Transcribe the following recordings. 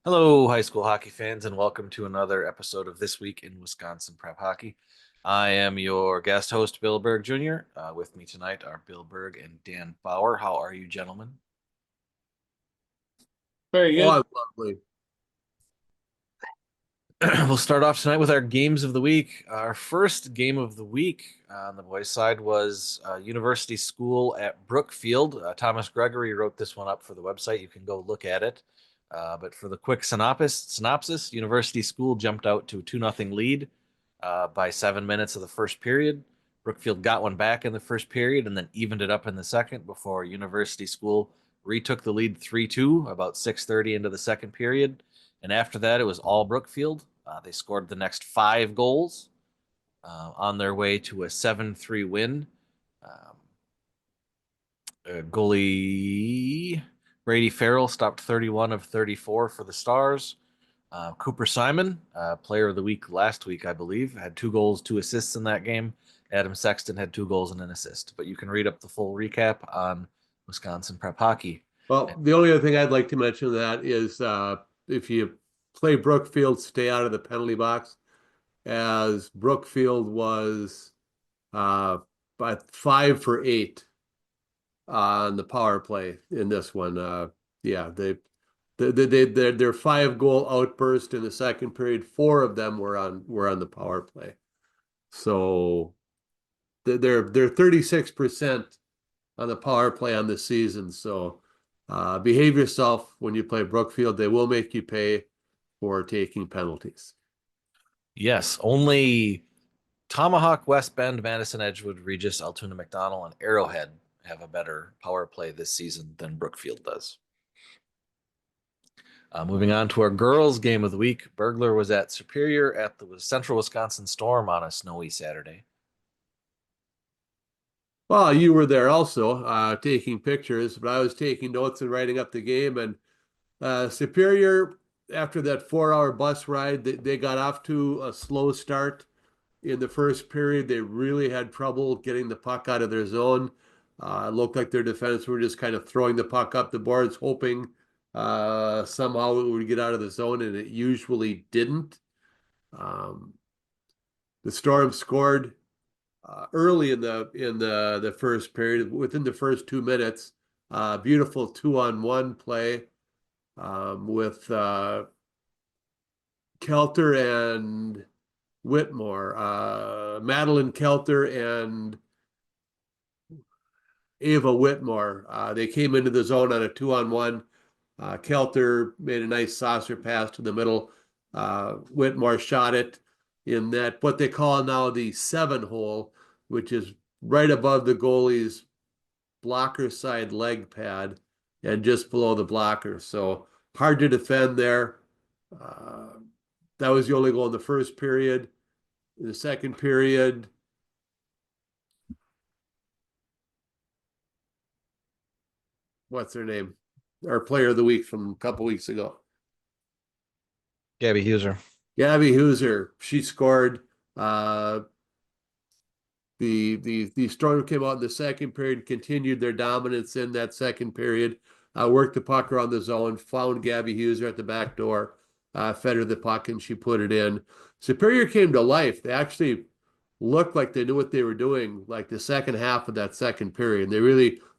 Hello, high school hockey fans, and welcome to another episode of This Week in Wisconsin Prep Hockey. I am your guest host, Bill Berg Jr. With me tonight are Bill Berg and Dan Bauer. How are you, gentlemen? Very Oh, good. I'm lovely. We'll start off tonight with our games of the week. Our first game of the week on the boys' side was University School at Brookfield. Thomas Gregory wrote this one up for the website. You can go look at it. But for the quick synopsis, University School jumped out to a 2-0 lead by 7 minutes of the first period. Brookfield got one back in the first period and then evened it up in the second before University School retook the lead 3-2 about 6:30 into the second period. And after that, it was all Brookfield. They scored the next 5 goals on their way to a 7-3 win. Um, Goalie Brady Farrell stopped 31 of 34 for the Stars. Cooper Simon, player of the week last week, I believe, had 2 goals, 2 assists in that game. Adam Sexton had 2 goals and an assist. But you can read up the full recap on Wisconsin Prep Hockey. Well, the only other thing I'd like to mention that is if you play Brookfield, stay out of the penalty box, as Brookfield was uh, by 5 for 8 on the power play in this one. Yeah, their 5 goal outburst in the second period. 4 of them were on the power play, so they're 36% on the power play on the season. So behave yourself when you play Brookfield. They will make you pay for taking penalties. Yes, only Tomahawk, West Bend, Madison, Edgewood, Regis, Altoona, McDonald, and Arrowhead have a better power play this season than Brookfield does. Moving on to our girls' game of the week, Burglar was at Superior at the Central Wisconsin Storm on a snowy Saturday. Well, you were there also taking pictures, but I was taking notes and writing up the game. And Superior, after that 4 hour bus ride, they got off to a slow start in the first period. They really had trouble getting the puck out of their zone. It looked like their defense were just kind of throwing the puck up the boards, hoping somehow it would get out of the zone, and it usually didn't. Um, the Storm scored early in the first period, within the first 2 minutes. Beautiful 2-on-1 play with Kelter and Whitmore, Madeline Kelter and Ava Whitmore. They came into the zone on a 2-on-1. Kelter made a nice saucer pass to the middle. Whitmore shot it in that what they call now the 7 hole, which is right above the goalie's blocker side leg pad and just below the blocker. So hard to defend there. Uh, that was the only goal in the first period. In the second period, what's her name? Our player of the week from a couple weeks ago. Gabby Huser. Gabby Huser, she scored. Uh, the Storm came out in the second period, continued their dominance in that second period, worked the puck around the zone, found Gabby Huser at the back door, fed her the puck, and she put it in. Superior came to life. They actually looked like they knew what they were doing, like the second half of that second period.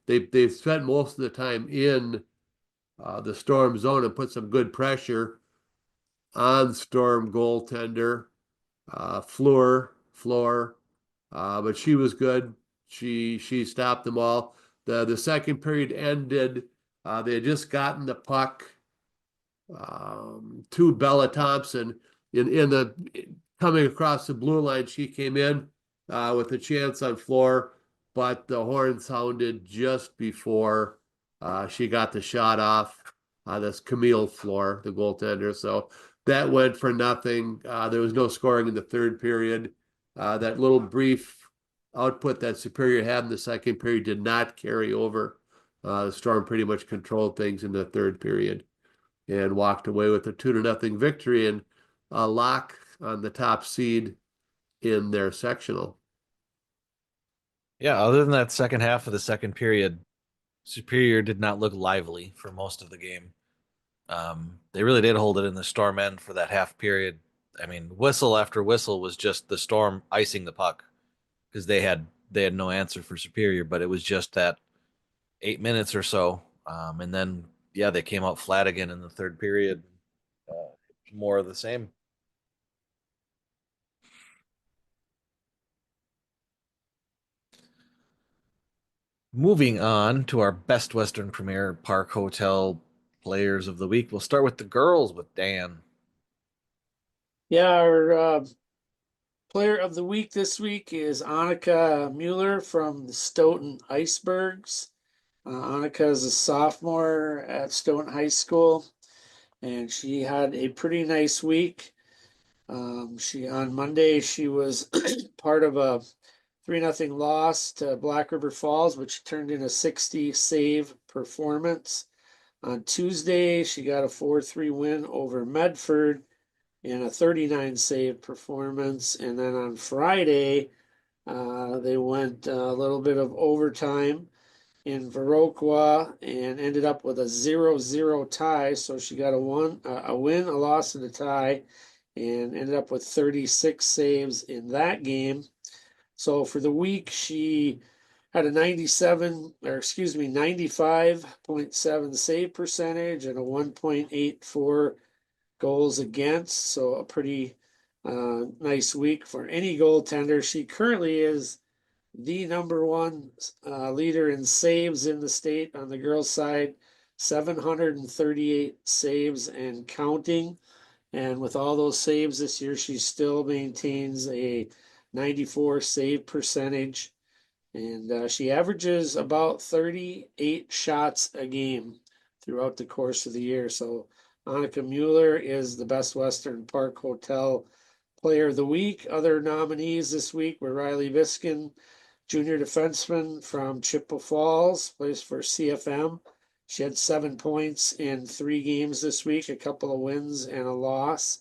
They spent most of the time in the Storm zone and put some good pressure on Storm goaltender Floor, but she was good. She stopped them all. The second period ended. They had just gotten the puck to Bella Thompson in the coming across the blue line. She came in with a chance on Floor, but the horn sounded just before she got the shot off. That's Camille Floor, the goaltender. So that went for nothing. There was no scoring in the third period. That little brief output that Superior had in the second period did not carry over. The Storm pretty much controlled things in the third period and walked away with a 2-0 victory and a lock on the top seed in their sectional. Yeah, other than that second half of the second period, Superior did not look lively for most of the game. They really did hold it in the storm end for that half period. I mean, whistle after whistle was just the storm icing the puck because they had no answer for Superior, but it was just that 8 minutes or so, and then yeah, they came out flat again in the third period. Uh, more of the same. Moving on to our Best Western Premier Park Hotel Players of the Week, we'll start with the girls with Dan. Yeah, our player of the week this week is Annika Mueller from the Stoughton Icebergs. Annika is a sophomore at Stoughton High School, and she had a pretty nice week. She on Monday she was part of a 3-0 loss to Black River Falls, which turned in a 60 save performance. On Tuesday, she got a 4-3 win over Medford in a 39 save performance. And then on Friday, they went a little bit of overtime in Viroqua and ended up with a 0-0 tie. So she got a win, a loss, and a tie, and ended up with 36 saves in that game. So for the week, she had a 95.7 save percentage and a 1.84 goals against. So a pretty nice week for any goaltender. She currently is the number one leader in saves in the state on the girls' side, 738 saves and counting. And with all those saves this year, she still maintains a 94 save percentage. And she averages about 38 shots a game throughout the course of the year. So Annika Mueller is the Best Western Park Hotel Player of the Week. Other nominees this week were Riley Viskin, junior defenseman from Chippewa Falls, plays for CFM. She had 7 points in 3 games this week, a couple of wins and a loss.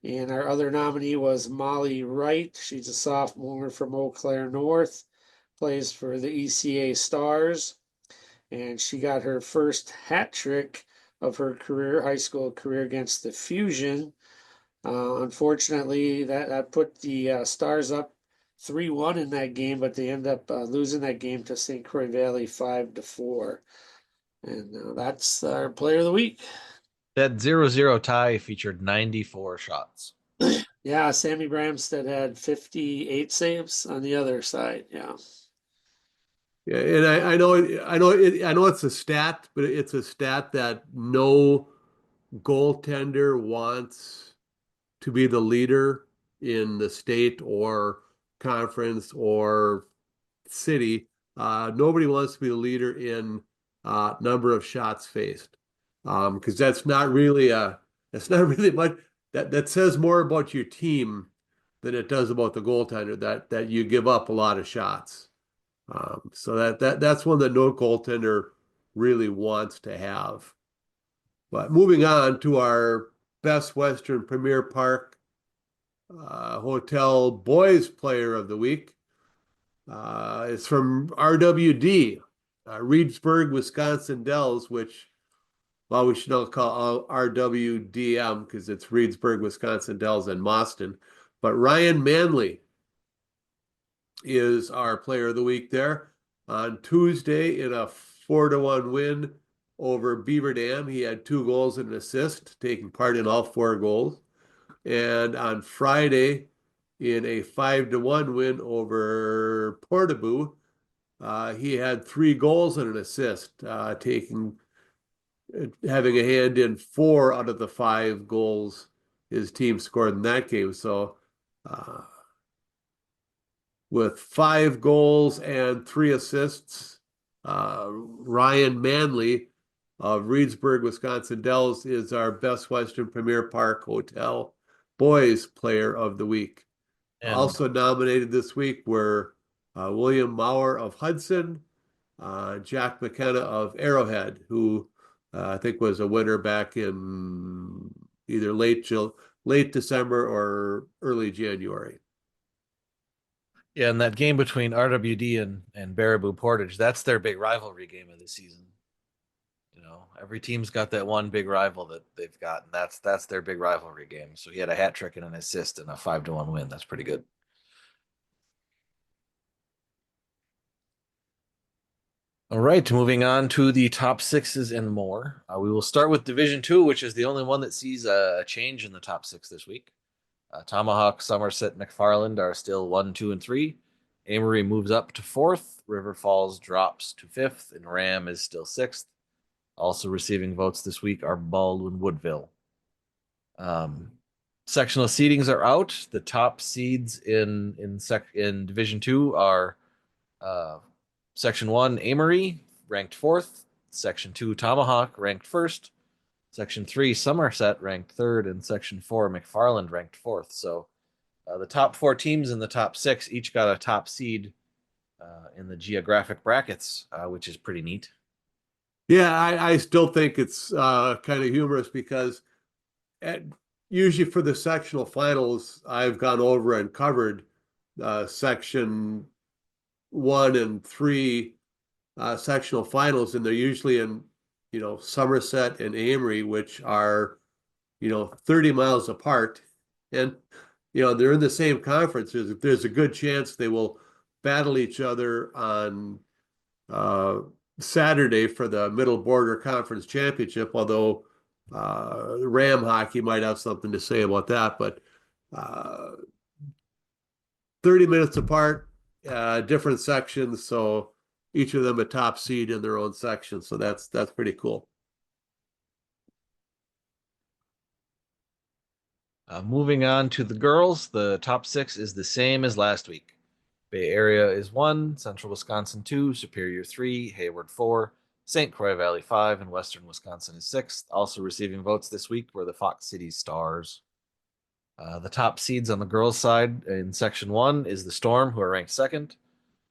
And our other nominee was Molly Wright. She's a sophomore from Eau Claire North, plays for the ECA Stars, and she got her first hat trick of her career, high school career, against the Fusion. Unfortunately, that put the Stars up 3-1 in that game, but they end up losing that game to St. Croix Valley 5-4. And that's our player of the week. That 0-0 tie featured 94 shots. Yeah, Sammy Bramstead had 58 saves on the other side. Yeah. Yeah, and I know it's a stat, but it's a stat that no goaltender wants to be the leader in the state or conference or city. Nobody wants to be the leader in number of shots faced, because that's not really much. That says more about your team than it does about the goaltender. That you give up a lot of shots. So that's one that no goaltender really wants to have. But moving on to our Best Western Premier Park Hotel Boys Player of the Week. It's from RWD, Reedsburg, Wisconsin Dells, which, well, we should not call RWDM because it's Reedsburg, Wisconsin Dells and Mauston. But Ryan Manley is our player of the week there. On Tuesday, in a 4-1 win over Beaver Dam, he had 2 goals and an assist, taking part in all 4 goals. And on Friday, in a 5-1 win over Portaboo, he had 3 goals and an assist, having a hand in 4 out of the 5 goals his team scored in that game. So, with 5 goals and 3 assists, Ryan Manley of Reedsburg, Wisconsin Dells is our Best Western Premier Park Hotel Boys Player of the Week. And Also nominated this week were William Maurer of Hudson, Jack McKenna of Arrowhead, who I think was a winner back in either late December or early January. yeah, and that game between RWD and Baraboo Portage, that's their big rivalry game of the season. every team's got that one big rival that they've got, and that's their big rivalry game. So he had a hat trick and an assist and a 5-1 win. That's pretty good. All right, moving on to the top sixes and more. We will start with Division Two, which is the only one that sees a change in the top six this week. Tomahawk, Somerset, McFarland are still 1, 2, and 3. Amory moves up to fourth. River Falls drops to fifth, and Ram is still sixth. Also receiving votes this week are Baldwin Woodville. Um, Sectional seedings are out. The top seeds in Division Two are uh, Section One Amory, ranked fourth. Section Two Tomahawk, ranked first. Section Three Somerset, ranked third, and Section Four McFarland, ranked fourth. So the top four teams in the top six each got a top seed in the geographic brackets, which is pretty neat. Yeah, I still think it's kind of humorous because at, usually for the sectional finals, I've gone over and covered section 1 and 3 sectional finals, and they're usually in, Somerset and Amory, which are, 30 miles apart. And, they're in the same conference. There's a good chance they will battle each other on uh, Saturday for the Middle Border Conference Championship, although Ram hockey might have something to say about that. But 30 minutes apart, different sections, so each of them a top seed in their own section. So that's pretty cool. Moving on to the girls, the top six is the same as last week. Bay Area is 1, Central Wisconsin 2, Superior 3, Hayward 4, St. Croix Valley 5, and Western Wisconsin is 6th. Also receiving votes this week were the Fox City Stars. The top seeds on the girls' side in Section 1 is the Storm, who are ranked 2nd.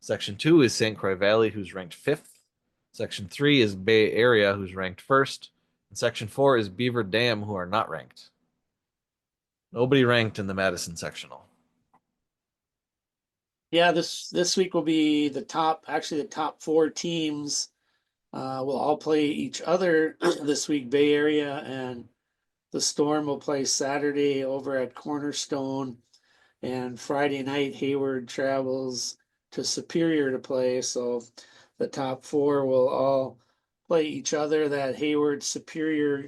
Section 2 is St. Croix Valley, who's ranked 5th. Section 3 is Bay Area, who's ranked 1st. And Section 4 is Beaver Dam, who are not ranked. Nobody ranked in the Madison sectional. Yeah, this week will be the top four teams will all play each other this week. Bay Area and the Storm will play Saturday over at Cornerstone, and Friday night Hayward travels to Superior to play. So the top four will all play each other. That Hayward Superior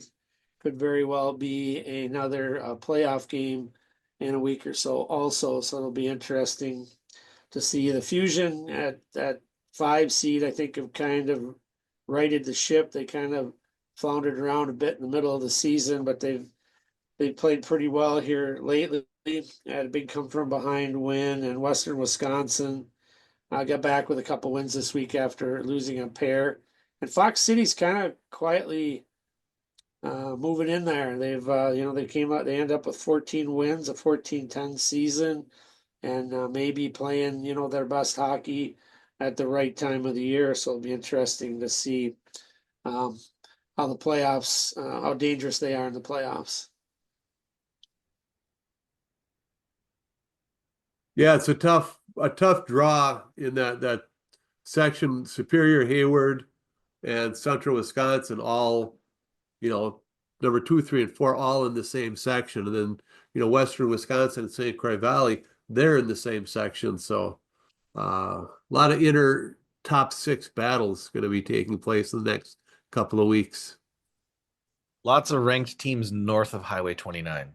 could very well be another playoff game in a week or so also. So it'll be interesting to see the Fusion at that 5 seed. I think have kind of righted the ship. They kind of floundered around a bit in the middle of the season, but they've played pretty well here lately. Had a big come from behind win, and Western Wisconsin got back with a couple wins this week after losing a pair. And Fox City's kind of quietly moving in there. They came out, they end up with 14 wins, a 14-10 season, and maybe playing, their best hockey at the right time of the year. So it'll be interesting to see how the playoffs, how dangerous they are in the playoffs. Yeah, it's a tough draw in that section. Superior, Hayward, and Central Wisconsin all, number 2, 3, and 4 all in the same section, and then Western Wisconsin and St. Croix Valley, they're in the same section. So a lot of inner top 6 battles going to be taking place in the next couple of weeks. Lots of ranked teams north of Highway 29.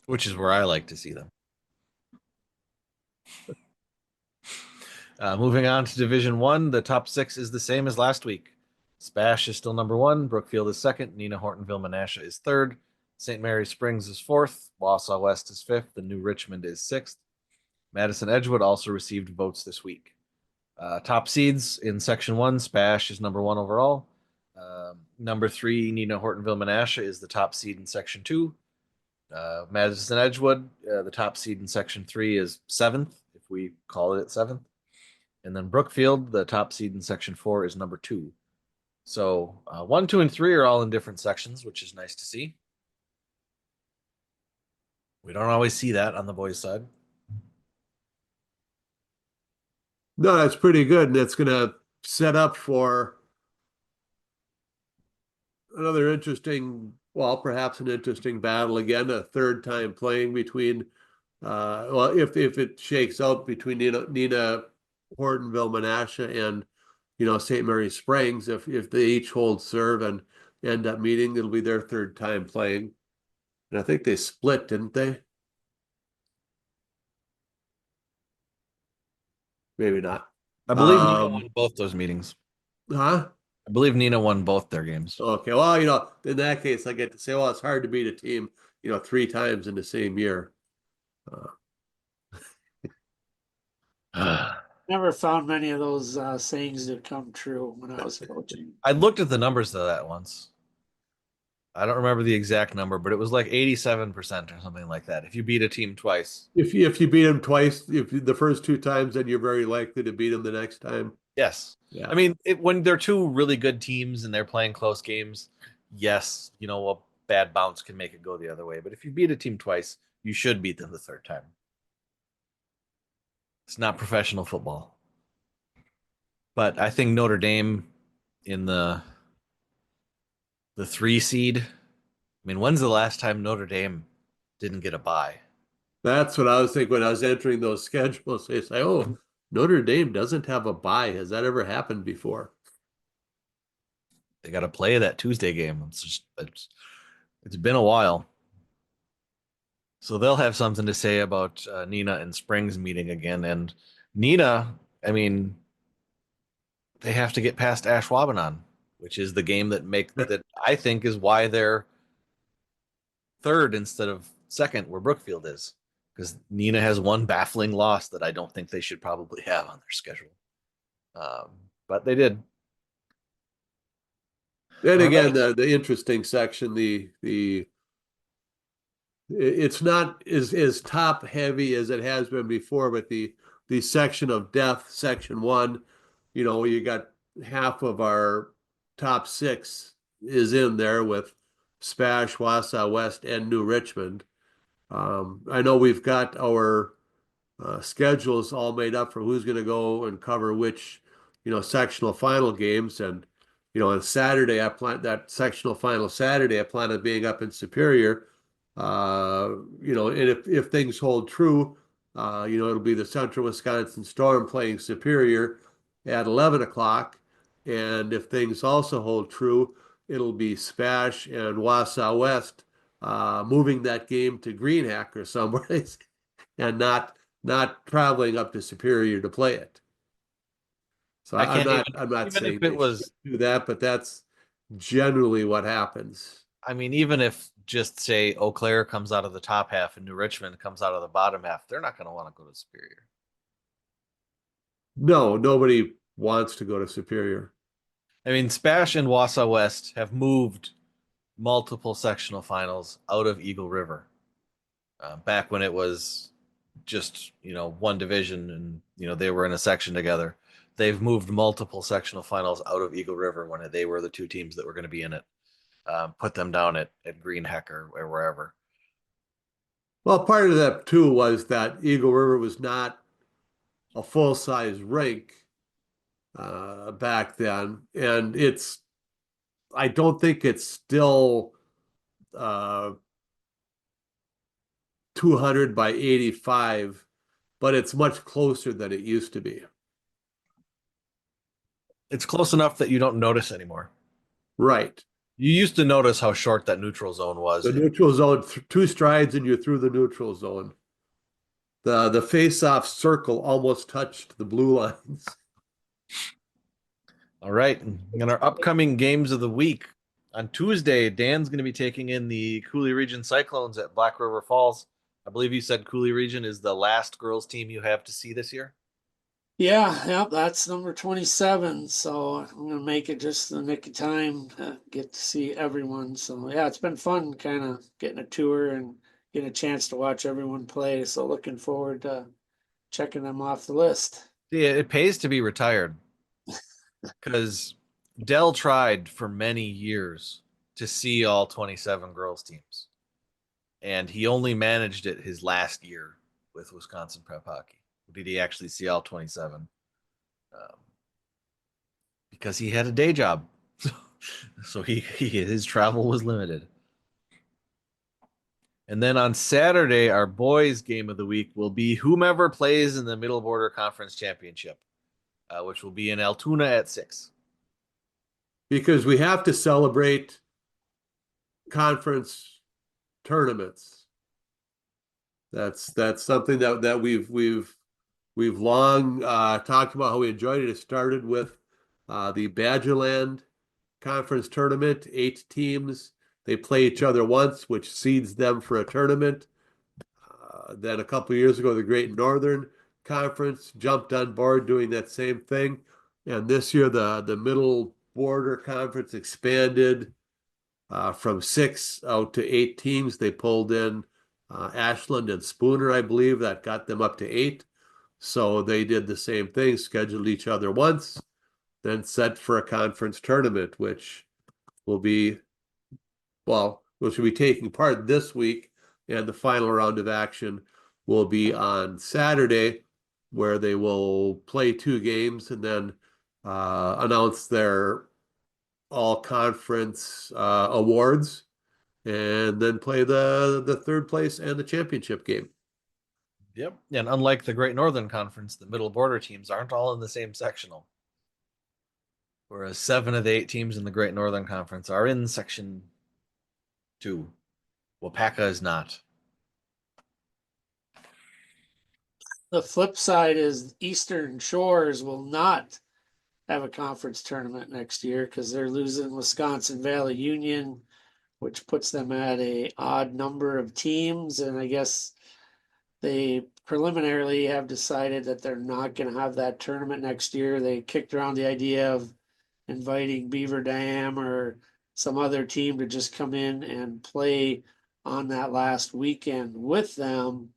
Which is where I like to see them. Moving on to Division One, the top six is the same as last week. Spash is still number 1. Brookfield is 2nd. Nina Hortonville Menasha is 3rd. St. Mary Springs is 4th. Wausau West is 5th. And New Richmond is 6th. Madison Edgewood also received votes this week. Top seeds in Section 1, Spash is number 1 overall. Number 3, Nina Hortonville Menasha is the top seed in Section 2. Madison Edgewood, the top seed in Section 3 is 7th, if we call it 7th. And then Brookfield, the top seed in Section 4, is number 2. So 1, 2, and 3 are all in different sections, which is nice to see. We don't always see that on the boys' side. No, that's pretty good, and it's going to set up for another interesting, well, perhaps an interesting battle again, a third time playing between, well, if it shakes out between Nina Hortonville, Menasha, and St. Mary Springs, if they each hold serve and end up meeting, it'll be their third time playing. And I think they split, didn't they? Maybe not. I believe Nina won Um, both those meetings. huh? I believe Nina won both their games. Okay. Well, in that case, I get to say, well, it's hard to beat a team, three times in the same year. Uh, Never found many of those sayings to come true when I was coaching. I looked at the numbers of that once. I don't remember the exact number, but it was like 87% or something like that. If you beat a team twice. if you beat them twice, if the first two times, then you're very likely to beat them the next time. Yes. I Yeah. mean, when they're two really good teams and they're playing close games, yes, a bad bounce can make it go the other way. But if you beat a team twice, you should beat them the third time. It's not professional football. But I think Notre Dame in the 3 seed. I mean, when's the last time Notre Dame didn't get a bye? That's what I was thinking when I was entering those schedules. It's like, oh, Notre Dame doesn't have a bye. Has that ever happened before? They got to play that Tuesday game. It's been a while. So they'll have something to say about Nina and Springs meeting again. And Nina, I mean, they have to get past Ashwaubenon, which is the game that I think is why they're third instead of second, where Brookfield is, because Nina has one baffling loss that I don't think they should probably have on their schedule. Um, but they did. And All again, right. the interesting section, the it's not as top heavy as it has been before, but the section of depth, section one, you got half of our top six is in there with Spash, Wausau West, and New Richmond. I know we've got our schedules all made up for who's going to go and cover which, sectional final games. And, on Saturday, I plan that sectional final Saturday, I plan on being up in Superior. And if things hold true, it'll be the Central Wisconsin Storm playing Superior at 11 o'clock. And if things also hold true, it'll be Spash and Wausau West moving that game to Greenhack or somewhere and not traveling up to Superior to play it. So I I'm can't not even, I'm not even if saying it they should was, do that, but that's generally what happens. I mean, even if just say Eau Claire comes out of the top half and New Richmond comes out of the bottom half, they're not going to want to go to Superior. No, nobody wants to go to Superior. I mean, Spash and Wausau West have moved multiple sectional finals out of Eagle River. Back when it was just one division and they were in a section together. They've moved multiple sectional finals out of Eagle River when they were the two teams that were going to be in it. Put them down at Green Heck or wherever. Well, part of that too was that Eagle River was not a full-size rink back then, and I don't think it's still uh, 200 by 85, but it's much closer than it used to be. It's close enough that you don't notice anymore. Right. You used to notice how short that neutral zone was. The neutral zone, two strides and you're through the neutral zone. The face-off circle almost touched the blue lines. All right. In our upcoming games of the week, on Tuesday, Dan's going to be taking in the Cooley Region Cyclones at Black River Falls. I believe you said Cooley Region is the last girls team you have to see this year. Yeah, that's number 27. So I'm gonna make it just the nick of time to get to see everyone. So yeah, it's been fun kind of getting a tour and getting a chance to watch everyone play. So looking forward to checking them off the list. Yeah, it pays to be retired because Dell tried for many years to see all 27 girls teams, and he only managed it his last year with Wisconsin Prep Hockey. Did he actually see all 27? um, because he had a day job. So his travel was limited. And then on Saturday, our boys' game of the week will be whomever plays in the Middle Border Conference Championship, which will be in Altoona at 6. Because we have to celebrate conference tournaments. That's something that we've long talked about how we enjoyed it. It started with the Badgerland Conference tournament, 8 teams. They play each other once, which seeds them for a tournament. Then a couple of years ago, the Great Northern Conference jumped on board doing that same thing. And this year, the Middle Border Conference expanded from 6 out to 8 teams. They pulled in Ashland and Spooner, I believe, that got them up to 8. So they did the same thing, scheduled each other once, then set for a conference tournament, will be, which will be taking part this week. And the final round of action will be on Saturday, where they will play 2 games and then announce their all conference awards and then play the third place and the championship game. Yep. And unlike the Great Northern Conference, the Middle Border teams aren't all in the same sectional. Whereas 7 of the 8 teams in the Great Northern Conference are in Section 2. Wapaka is not. The flip side is Eastern Shores will not have a conference tournament next year because they're losing Wisconsin Valley Union, which puts them at a odd number of teams. And I guess they preliminarily have decided that they're not going to have that tournament next year. They kicked around the idea of inviting Beaver Dam or some other team to just come in and play on that last weekend with them.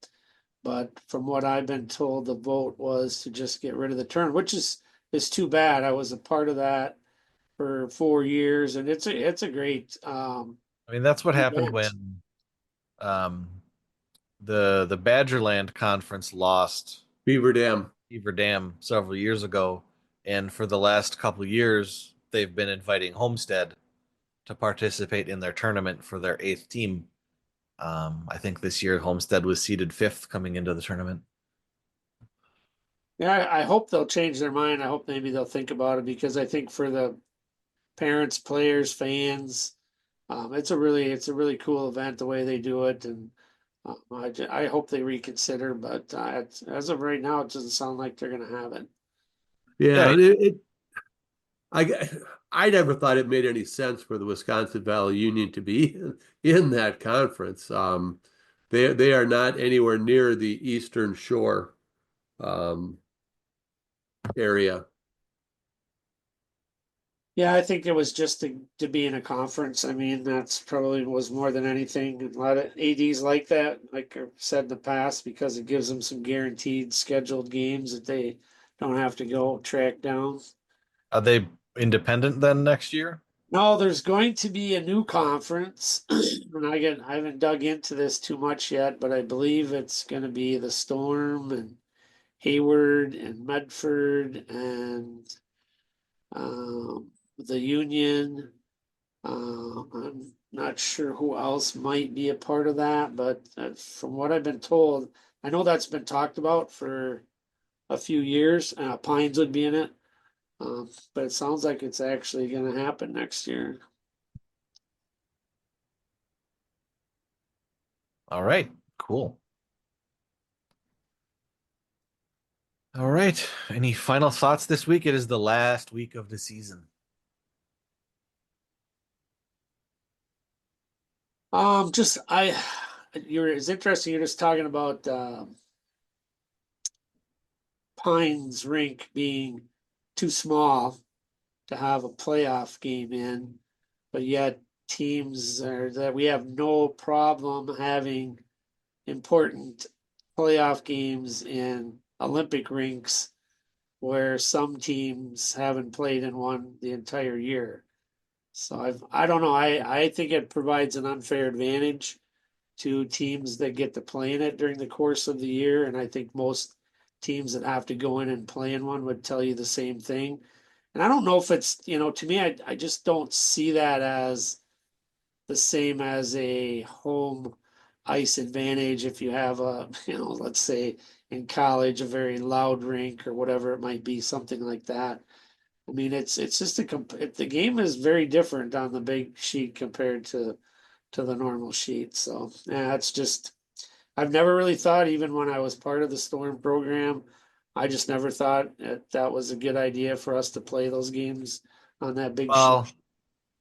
But from what I've been told, the vote was to just get rid of the tournament, which is too bad. I was a part of that for 4 years, and it's a great I mean, that's what happened event. when um, the Badgerland Conference lost Beaver Dam. Beaver Dam several years ago, and for the last couple of years, they've been inviting Homestead to participate in their tournament for their 8th team. I think this year Homestead was seeded 5th coming into the tournament. Yeah, I hope they'll change their mind. I hope maybe they'll think about it because I think for the parents, players, fans, it's a really cool event the way they do it, and I hope they reconsider. But as of right now, it doesn't sound like they're going to have it. Yeah, Yeah, I I never thought it made any sense for the Wisconsin Valley Union to be in that conference. They are not anywhere near the Eastern Shore um, area. Yeah, I think it was just to be in a conference. I mean, that's probably was more than anything. A lot of ADs like that, like I've said in the past, because it gives them some guaranteed scheduled games that they don't have to go track down. are they independent then next year? No, there's going to be a new conference, and I haven't dug into this too much yet, but I believe it's going to be the Storm and Hayward and Medford and the Union. I'm not sure who else might be a part of that, but from what I've been told, I know that's been talked about for a few years. Pines would be in it, but it sounds like it's actually going to happen next year. All right, cool. All right. Any final thoughts this week? It is the last week of the season. Just it's interesting. You're just talking about Pines rink being too small to have a playoff game in, but yet teams are that we have no problem having important playoff games in Olympic rinks where some teams haven't played in one the entire year. So I don't know. I think it provides an unfair advantage to teams that get to play in it during the course of the year, and I think most teams that have to go in and play in one would tell you the same thing. And I don't know if it's, to me, I just don't see that as the same as a home ice advantage if you have a, let's say in college, a very loud rink or whatever it might be, something like that. I mean, it's just the game is very different on the big sheet compared to the normal sheet. So yeah, it's just I've never really thought, even when I was part of the Storm program, I just never thought that was a good idea for us to play those games on that big sheet. Well,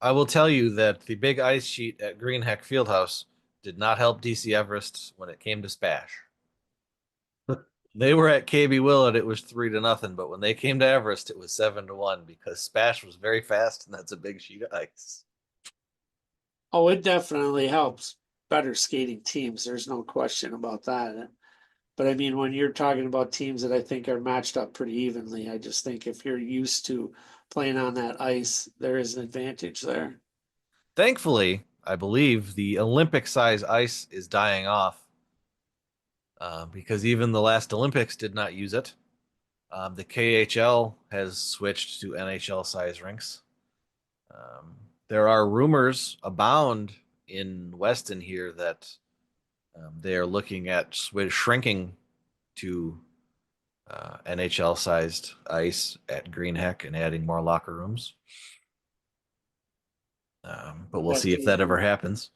I will tell you that the big ice sheet at Greenheck Fieldhouse did not help DC Everest when it came to Spash. They were at KB Willett, it was 3-0, but when they came to Everest, it was 7-1 because Spash was very fast and that's a big sheet of ice. Oh, it definitely helps better skating teams. There's no question about that. But I mean, when you're talking about teams that I think are matched up pretty evenly, I just think if you're used to playing on that ice, there is an advantage there. Thankfully, I believe the Olympic size ice is dying off because even the last Olympics did not use it. The KHL has switched to NHL size rinks. Um, there are rumors abound in Weston here that they are looking at shrinking to NHL sized ice at Greenheck and adding more locker rooms. But we'll see if that ever happens.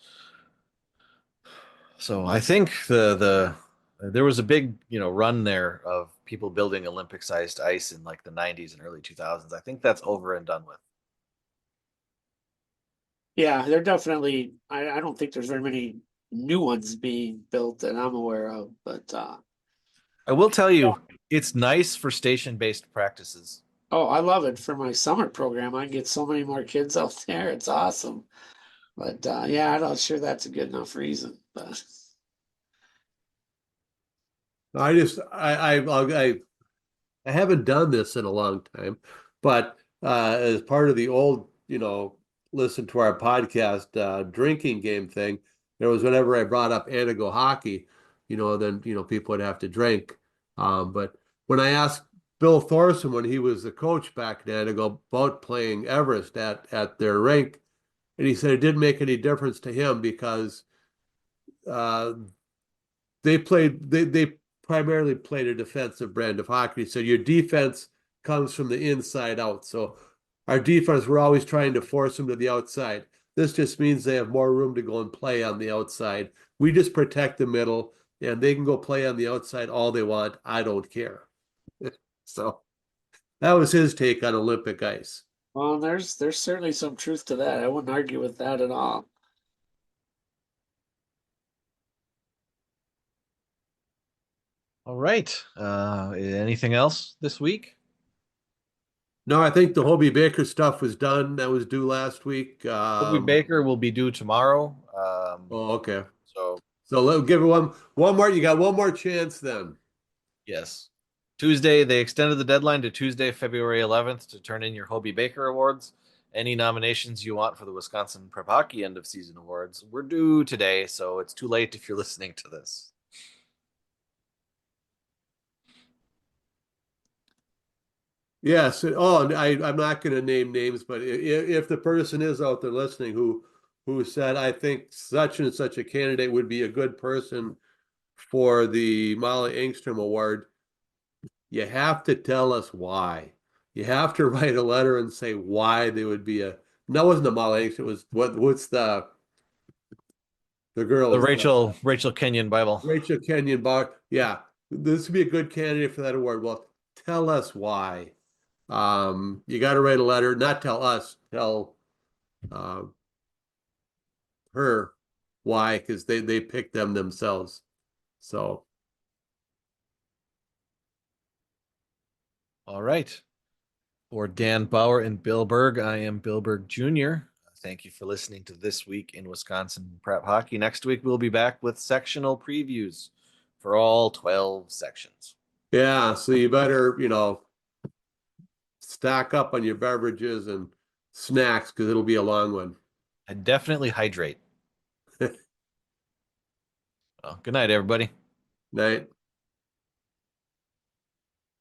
So I think the there was a big run there of people building Olympic sized ice in like the 90s and early 2000s. I think that's over and done with. Yeah, they're definitely. I don't think there's very many new ones being built that I'm aware of, but I will tell you, it's nice for station based practices. oh, I love it for my summer program. I get so many more kids out there. It's awesome. But yeah, I'm not sure that's a good enough reason. But I just I haven't done this in a long time, but as part of the old, listen to our podcast drinking game thing, there was whenever I brought up Anago hockey, then people would have to drink. But when I asked Bill Thorson when he was the coach back in Anago about playing Everest at their rink, and he said it didn't make any difference to him because uh, they primarily played a defensive brand of hockey. So your defense comes from the inside out. So our defense, we're always trying to force them to the outside. This just means they have more room to go and play on the outside. We just protect the middle, and they can go play on the outside all they want. I don't care. So that was his take on Olympic ice. well, there's certainly some truth to that. I wouldn't argue with that at all. All right. Anything else this week? No, I think the Hobie Baker stuff was done. That was due last week. Kobe Baker will be due tomorrow. Oh, okay. So So let give it one more. You got one more chance then. yes, Tuesday they extended the deadline to Tuesday, February 11th to turn in your Hobie Baker awards. Any nominations you want for the Wisconsin Prep Hockey end of season awards, we're due today, so it's too late if you're listening to this. Yes. Oh, I'm not going to name names, but if the person is out there listening who said, I think such and such a candidate would be a good person for the Molly Engstrom Award, you have to tell us why. You have to write a letter and say why they would be a. No, it wasn't a Molly Engstrom. It was what's the The girls, Rachel Kenyon Bible. Rachel Kenyon Bach. Yeah, this would be a good candidate for that award. Well, tell us why. You got to write a letter, not tell us, tell uh, her why, because they picked them themselves. So All right. For Dan Bauer and Bill Berg, I am Bill Berg Jr. Thank you for listening to This Week in Wisconsin Prep Hockey. Next week, we'll be back with sectional previews for all 12 sections. yeah, so you better stack up on your beverages and snacks because it'll be a long one. And definitely hydrate. Well, good night, everybody. Night.